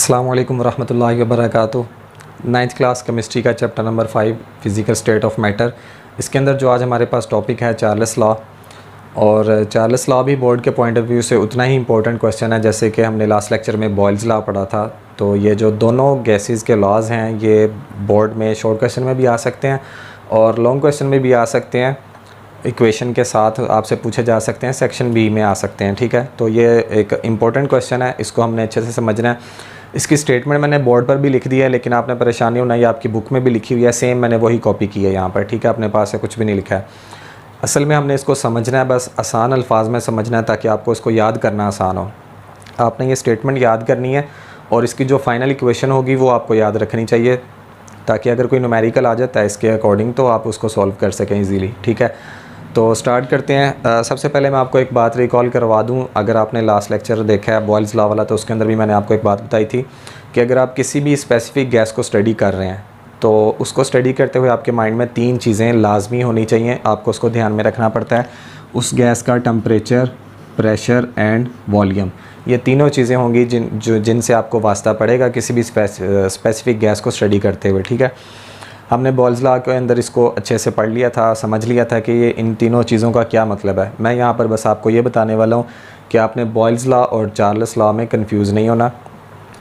अस्सलाम वालेकुम वरहमतुल्लाहि वबरकातुहू। 9th क्लास केमिस्ट्री का chapter number 5 physical state of matter. इसके अंदर जो आज हमारे पास टॉपिक है चार्ल्स लॉ। और चार्ल्स लॉ भी बोर्ड के पॉइंट ऑफ व्यू से उतना ही इंपॉर्टेंट क्वेश्चन है जैसे कि हमने लास्ट लेक्चर में बॉयल्स लॉ पढ़ा था। तो ये जो दोनों गैसेस के लॉज हैं ये बोर्ड में शॉर्ट क्वेश्चन में भी आ सकते हैं और लॉन्ग क्वेश्चन में भी आ सकते हैं, इक्वेशन के साथ आपसे पूछे जा सकते हैं, सेक्शन बी में आ सकते हैं। ठीक है, तो ये एक इम्पॉर्टेंट क्वेश्चन है, इसको हमने अच्छे से समझना है। इसकी स्टेटमेंट मैंने बोर्ड पर भी लिख दी है, लेकिन आपने परेशानी होना, ये आपकी बुक में भी लिखी हुई है, सेम मैंने वही कॉपी की है यहाँ पर। ठीक है, अपने पास से कुछ भी नहीं लिखा है। असल में हमने इसको समझना है, बस आसान अल्फाज में समझना है ताकि आपको इसको याद करना आसान हो। आपने ये स्टेटमेंट याद करनी है और इसकी जो फाइनल इक्वेशन होगी वो आपको याद रखनी चाहिए ताकि अगर कोई न्यूमेरिकल आ जाता है इसके अकॉर्डिंग तो आप उसको सॉल्व कर सकें ईजीली। ठीक है, तो स्टार्ट करते हैं। सबसे पहले मैं आपको एक बात रिकॉल करवा दूं, अगर आपने लास्ट लेक्चर देखा है बॉयल्स लॉ वाला तो उसके अंदर भी मैंने आपको एक बात बताई थी कि अगर आप किसी भी स्पेसिफिक गैस को स्टडी कर रहे हैं तो उसको स्टडी करते हुए आपके माइंड में 3 चीज़ें लाजमी होनी चाहिए, आपको उसको ध्यान में रखना पड़ता है। उस गैस का टेम्परेचर, प्रेशर एंड वॉल्यूम, ये तीनों चीज़ें होंगी जिनसे आपको वास्ता पड़ेगा किसी भी स्पेसिफिक गैस को स्टडी करते हुए। ठीक है, हमने बॉयल्स लॉ के अंदर इसको अच्छे से पढ़ लिया था, समझ लिया था कि ये इन तीनों चीज़ों का क्या मतलब है। मैं यहाँ पर बस आपको ये बताने वाला हूँ कि आपने बॉयल्स लॉ और चार्ल्स लॉ में कंफ्यूज नहीं होना।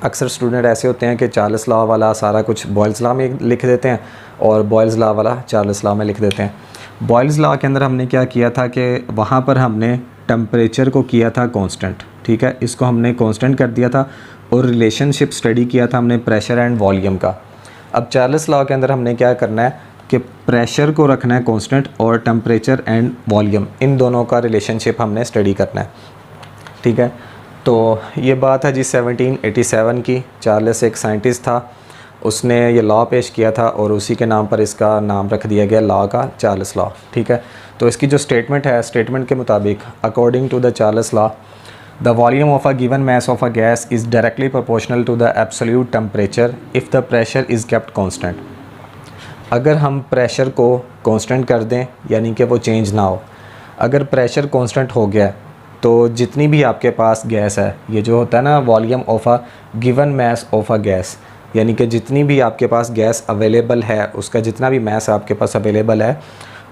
अक्सर स्टूडेंट ऐसे होते हैं कि चार्ल्स लॉ वाला सारा कुछ बॉयल्स लॉ में लिख देते हैं और बॉयल्स लॉ वाला चार्ल्स लॉ में लिख देते हैं। बॉयल्स लॉ के अंदर हमने क्या किया था कि वहाँ पर हमने टेम्परेचर को किया था कांस्टेंट। ठीक है, इसको हमने कांस्टेंट कर दिया था और रिलेशनशिप स्टडी किया था हमने प्रेशर एंड वॉल्यूम का। अब चार्ल्स लॉ के अंदर हमने क्या करना है कि प्रेशर को रखना है कांस्टेंट और टेम्परेचर एंड वॉल्यूम इन दोनों का रिलेशनशिप हमने स्टडी करना है। ठीक है, तो ये बात है जी 1787 की। चार्ल्स एक साइंटिस्ट था, उसने ये लॉ पेश किया था और उसी के नाम पर इसका नाम रख दिया गया लॉ का, चार्ल्स लॉ। ठीक है, तो इसकी जो स्टेटमेंट है, स्टेटमेंट के मुताबिक according to the Charles law the volume of a given mass of a gas is directly proportional to the absolute temperature if the pressure is kept constant। अगर हम प्रेशर को कांस्टेंट कर दें यानी कि वो चेंज ना हो, अगर प्रेशर कांस्टेंट हो गया तो जितनी भी आपके पास गैस है, ये जो होता है ना volume of a given mass of a gas, यानी कि जितनी भी आपके पास गैस अवेलेबल है उसका जितना भी मैस आपके पास अवेलेबल है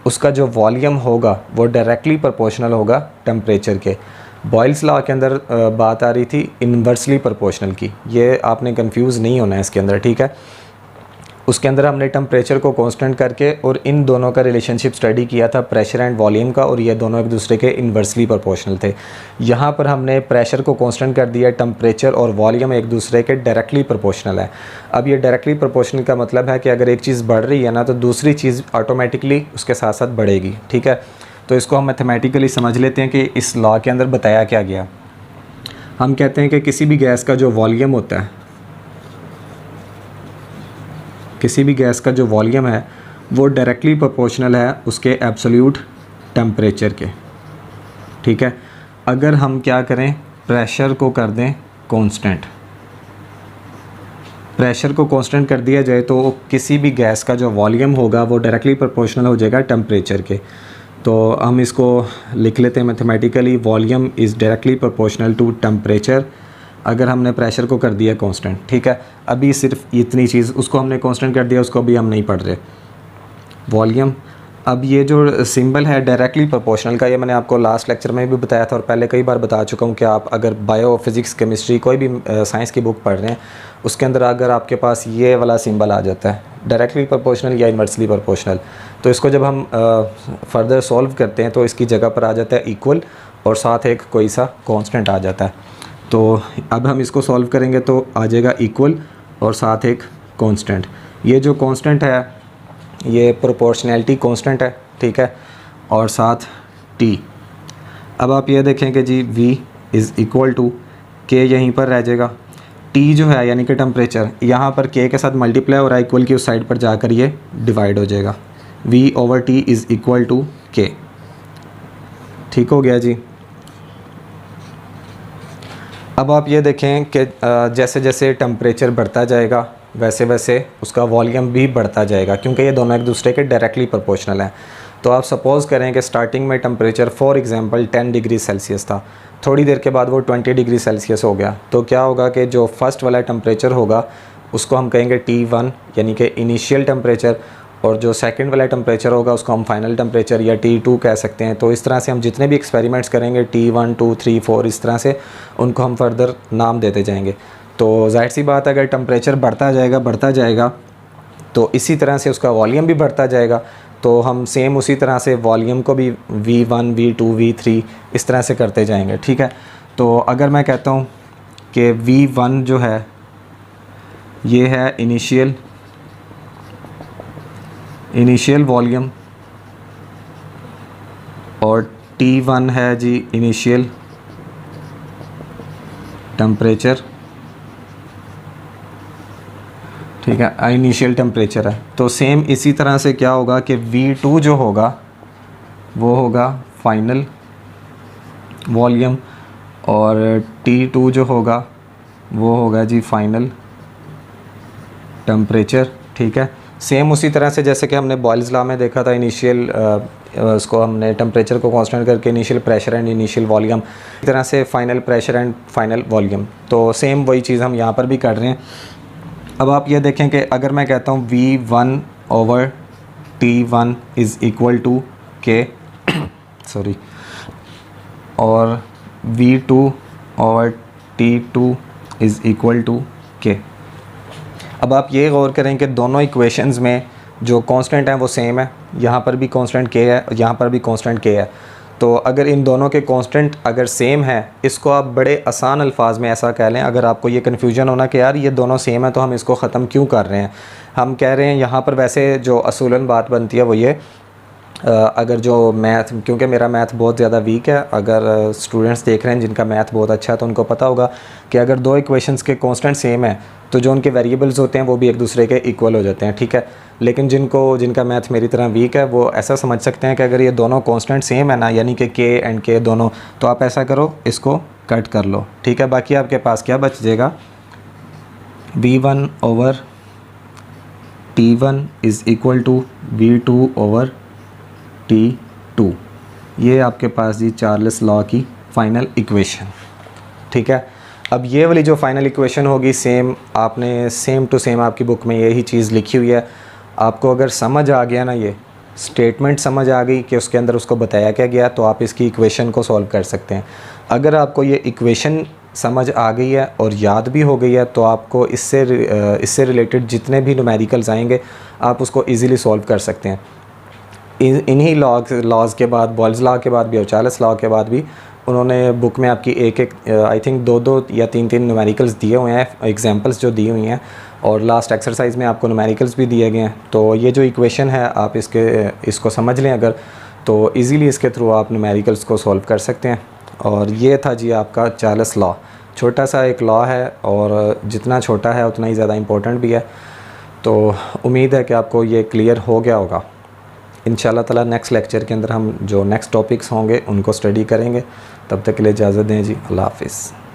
उसका जो वॉल्यूम होगा वो डायरेक्टली प्रोपोर्शनल होगा टेम्परेचर के। बॉयल्स लॉ के अंदर बात आ रही थी इन्वर्सली प्रोपोर्शनल की, ये आपने कंफ्यूज नहीं होना है इसके अंदर। ठीक है, उसके अंदर हमने टेम्परेचर को कांस्टेंट करके और इन दोनों का रिलेशनशिप स्टडी किया था प्रेशर एंड वॉल्यूम का, और ये दोनों एक दूसरे के इन्वर्सली प्रोपोर्शनल थे। यहाँ पर हमने प्रेशर को कांस्टेंट कर दिया, टेम्परेचर और वॉल्यूम एक दूसरे के डायरेक्टली प्रोपोर्शनल है। अब ये डायरेक्टली प्रोपोर्शनल का मतलब है कि अगर एक चीज़ बढ़ रही है ना तो दूसरी चीज़ ऑटोमेटिकली उसके साथ साथ बढ़ेगी। ठीक है, तो इसको हम मैथमेटिकली समझ लेते हैं कि इस लॉ के अंदर बताया क्या गया। हम कहते हैं कि किसी भी गैस का जो वॉल्यूम होता है, किसी भी गैस का जो वॉल्यूम है वो डायरेक्टली प्रोपोर्शनल है उसके एब्सोल्यूट टेम्परेचर के। ठीक है, अगर हम क्या करें, प्रेशर को कर दें कांस्टेंट, प्रेशर को कांस्टेंट कर दिया जाए तो किसी भी गैस का जो वॉल्यूम होगा वो डायरेक्टली प्रोपोर्शनल हो जाएगा टेम्परेचर के। तो हम इसको लिख लेते हैं mathematically, volume is directly proportional to temperature अगर हमने प्रेशर को कर दिया कांस्टेंट। ठीक है, अभी सिर्फ इतनी चीज़, उसको हमने कांस्टेंट कर दिया, उसको अभी हम नहीं पढ़ रहे। वॉल्यूम, अब ये जो सिंबल है डायरेक्टली प्रोपोर्शनल का, ये मैंने आपको लास्ट लेक्चर में भी बताया था और पहले कई बार बता चुका हूँ कि आप अगर बायो फिज़िक्स केमिस्ट्री कोई भी साइंस की बुक पढ़ रहे हैं उसके अंदर अगर आपके पास ये वाला सिंबल आ जाता है डायरेक्टली प्रोपोर्शनल या इन्वर्सली प्रोपोर्शनल, तो इसको जब हम फर्दर सॉल्व करते हैं तो इसकी जगह पर आ जाता है इक्वल और साथ एक कोई सा कांस्टेंट आ जाता है। तो अब हम इसको सॉल्व करेंगे तो आ जाएगा इक्वल और साथ एक कांस्टेंट। ये जो कांस्टेंट है ये प्रोपोर्शनैलिटी कांस्टेंट है। ठीक है, और साथ टी। अब आप ये देखें कि जी V इज़ इक्वल टू के, यहीं पर रह जाएगा। टी जो है यानी कि टेम्परेचर, यहाँ पर के के साथ मल्टीप्लाई हो रहा है, इक्वल की उस साइड पर जाकर ये डिवाइड हो जाएगा। V/T इज़ इक्वल टू के। ठीक हो गया जी। अब आप ये देखें कि जैसे जैसे टेम्परेचर बढ़ता जाएगा वैसे वैसे उसका वॉल्यूम भी बढ़ता जाएगा क्योंकि ये दोनों एक दूसरे के डायरेक्टली प्रोपोर्शनल हैं। तो आप सपोज़ करें कि स्टार्टिंग में temperature for example 10 degree Celsius था, थोड़ी देर के बाद वो 20 डिग्री सेल्सियस हो गया, तो क्या होगा कि जो फर्स्ट वाला टेम्परेचर होगा उसको हम कहेंगे T1 यानी कि इनिशियल टेम्परेचर, और जो सेकंड वाला टेम्परेचर होगा उसको हम फाइनल टेम्परेचर या T2 कह सकते हैं। तो इस तरह से हम जितने भी एक्सपेरिमेंट्स करेंगे T1 2 3 4 इस तरह से उनको हम फर्दर नाम देते जाएंगे। तो जाहिर सी बात है अगर टेम्परेचर बढ़ता जाएगा तो इसी तरह से उसका वॉल्यूम भी बढ़ता जाएगा। तो हम सेम उसी तरह से वॉल्यूम को भी V1 V2 V3 इस तरह से करते जाएंगे, ठीक है। तो अगर मैं कहता हूँ कि V1 जो है ये है इनिशियल वॉल्यूम और T1 है जी इनिशियल टेम्परेचर, ठीक है, इनिशियल टेम्परेचर है। तो सेम इसी तरह से क्या होगा कि V2 जो होगा वो होगा फाइनल वॉल्यूम और T2 जो होगा वो होगा जी फाइनल टेम्परेचर, ठीक है। सेम उसी तरह से जैसे कि हमने बॉयल्स लॉ में देखा था, इनिशियल उसको हमने टेम्परेचर को कांस्टेंट करके initial pressure and initial volume, इस तरह से final pressure and final volume. तो सेम वही चीज़ हम यहाँ पर भी कर रहे हैं। अब आप ये देखें कि अगर मैं कहता हूँ V1 over T1 is equal to K sorry, और V2 over T2 is equal to K। अब आप ये गौर करें कि दोनों इक्वेशंस में जो कांस्टेंट है वो सेम है, यहाँ पर भी कांस्टेंट K है, यहाँ पर भी कांस्टेंट K है। तो अगर इन दोनों के कांस्टेंट अगर सेम है, इसको आप बड़े आसान अल्फाज में ऐसा कह लें, अगर आपको ये कन्फ्यूजन होना कि यार ये दोनों सेम है तो हम इसको ख़त्म क्यों कर रहे हैं, हम कह रहे हैं यहाँ पर वैसे जो असूलन बात बनती है वो ये, अगर जो मैथ, क्योंकि मेरा मैथ बहुत ज़्यादा वीक है, अगर स्टूडेंट्स देख रहे हैं जिनका मैथ बहुत अच्छा है तो उनको पता होगा कि अगर दो इक्वेशंस के कांस्टेंट सेम है तो जो उनके वेरिएबल्स होते हैं वो भी एक दूसरे के इक्वल हो जाते हैं, ठीक है। लेकिन जिनका मैथ मेरी तरह वीक है वो ऐसा समझ सकते हैं कि अगर ये दोनों कांस्टेंट सेम है ना, यानी कि K एंड K दोनों, तो आप ऐसा करो इसको कट कर लो, ठीक है। बाकी आपके पास क्या बच जाएगा, V1 over T1 is equal to V2 over T2। ये आपके पास जी चार्ल्स लॉ की फ़ाइनल इक्वेशन, ठीक है। अब ये वाली जो फाइनल इक्वेशन होगी सेम आपने सेम टू सेम आपकी बुक में यही चीज़ लिखी हुई है। आपको अगर समझ आ गया ना, ये स्टेटमेंट समझ आ गई कि उसके अंदर उसको बताया क्या गया, तो आप इसकी इक्वेशन को सॉल्व कर सकते हैं। अगर आपको ये इक्वेशन समझ आ गई है और याद भी हो गई है तो आपको इससे रिलेटेड जितने भी न्यूमेरिकल्स आएंगे आप उसको ईज़िली सॉल्व कर सकते हैं। इन्हीं लॉज के बाद, बॉयल्स लॉ के बाद भी और चार्ल्स लॉ के बाद भी उन्होंने बुक में आपकी एक आई थिंक दो या तीन न्यूमेरिकल्स दिए हुए हैं, एग्जांपल्स जो दी हुई हैं, और लास्ट एक्सरसाइज में आपको न्यूमेरिकल्स भी दिए गए हैं। तो ये जो इक्वेशन है आप इसको समझ लें अगर, तो इजीली इसके थ्रू आप न्यूमेरिकल्स को सॉल्व कर सकते हैं। और ये था जी आपका चार्ल्स लॉ। छोटा सा एक लॉ है और जितना छोटा है उतना ही ज़्यादा इम्पोर्टेंट भी है। तो उम्मीद है कि आपको ये क्लियर हो गया होगा। इंशाल्लाह ताला नेक्स्ट लेक्चर के अंदर हम जो नेक्स्ट टॉपिक्स होंगे उनको स्टडी करेंगे। तब तक के लिए इजाज़त दें जी, अल्लाह हाफ़िज़।